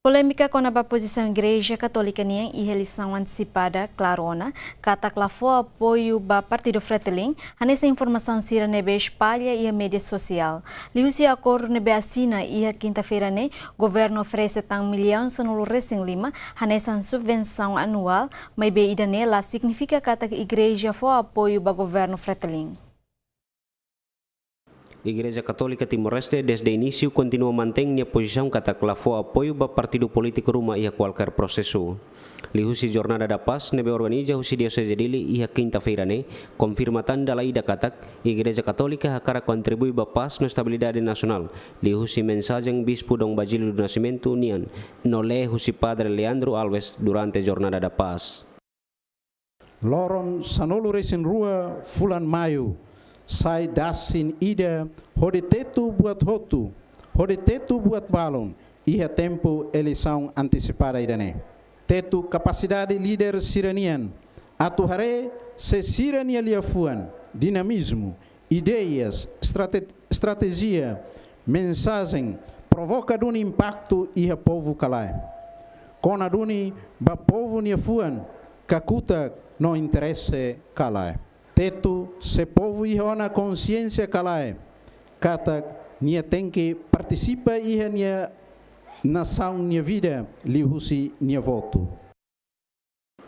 Polêmica com a posição Igreja Católica em eleição antecipada, clarona, kata clafou apoio do Partido Fretilin, a nessa informação sira nebe espalha e a mídia social. Liusi acordo nebe assina e a quinta-feira o governo oferece tão milhões no Recém Lima, a nessa subvenção anual, mas bem ida nela significa que a Igreja foi apoio do governo Fretilin. Igreja Católica Timor-Leste desde o início continua mantendo a posição que ataclafou apoio ao partido político Ruma e a qualquer processo. Lihusi Jornada da Paz nebe organiza husi diocese dili e a quinta-feira confirmatan da lei da katak Igreja Católica akan contribui ba paz na estabilidade nacional. Lihusi mensagem Bispo Dom Basílio do Nascimento nian nole husi Padre Leandro Alves durante Jornada da Paz. Loron sanolo resin rua fulan maio sai dasin ida hodetetu buat hotu, hodetetu buat balon, ia tempo eleição antecipada idane. Tetu capacidade líder siranian, atuhare se sirania liafuan, dinamismo, ideias, estratégia, mensagem, provoca um impacto ia povo calai. Kona duni ba povo niafuan, kakuta no interesse calai. Teto, se povo ihona consciência calai, kata nia tem que participa iha nia nação nia vida, lihusi nia voto.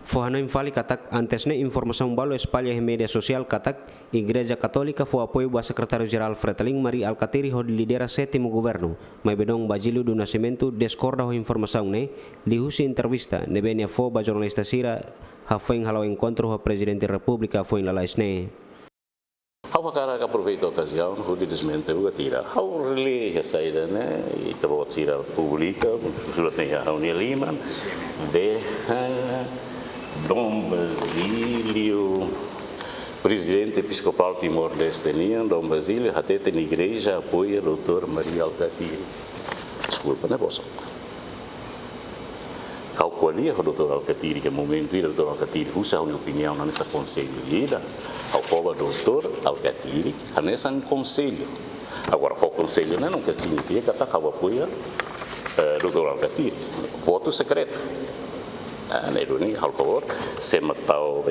Fohano infali katak antes informação balo espalha em media social katak Igreja Católica foi apoio do secretário-geral Fretilin Mari Alcatiri ho lidera sétimo governo, mas bedong Basílio do Nascimento discorda ho informação lihusi entrevista nebenia fo ba jornalista sira foi halau encontro com o presidente da República foi lá laisne. Hau cara aproveita a ocasião, o desmente o tira. Hau relé a saída, e tava a tira pública, o tem a reunião Lima, de Dom Basílio, presidente episcopal Timor-Leste, Dom Basílio, até tem igreja apoia o Dr. Maria Alcatiri. Desculpa, né, moço? Calculia o doutor Alcatiri, que no momento o doutor Alcatiri usa uma opinião nessa conselho ida, ao povo doutor Alcatiri, nessa conselho. Agora, o conselho não significa que está apoia o doutor Alcatiri. Voto secreto. Ao favor, se matou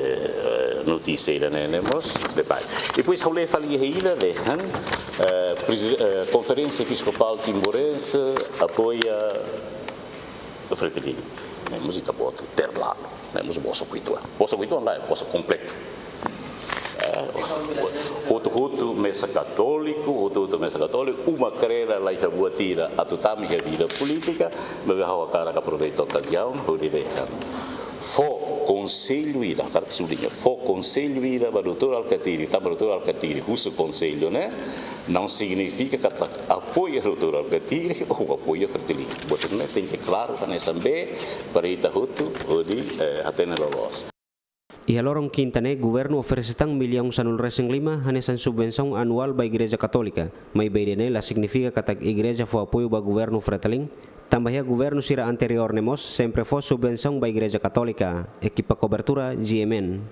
notícia da Nenemos, depois. E depois, eu lhe falei ainda de Conferência Episcopal Timorense apoia o Fretilin. Nemos ita boto ter lá, nemos bossa cuituan lá, bossa completo. Outro mesa católico, uma carreira lá ia buatira a tutamiga vida política, mas eu a cara que aproveito a ocasião, vou dizer, fo conselho ida, cara que sublinha, fo conselho ida, para o doutor Alcatiri, tá para o doutor Alcatiri, usa conselho, né? Não significa que apoia o doutor Alcatiri ou apoia o Fretilin. Você não tem que claro que nessa B para ir tahutu ou de até na lolos. E a lorong quintane, governo oferece tang milhão sanul Recém Lima hanesan subvenção anual ba Igreja Católica. May baydene la significa que a Igreja foi apoio ba governo Fretilin. Tambahia governo sira anterior nemos sempre foi subvenção ba Igreja Católica. Equipa cobertura GMN.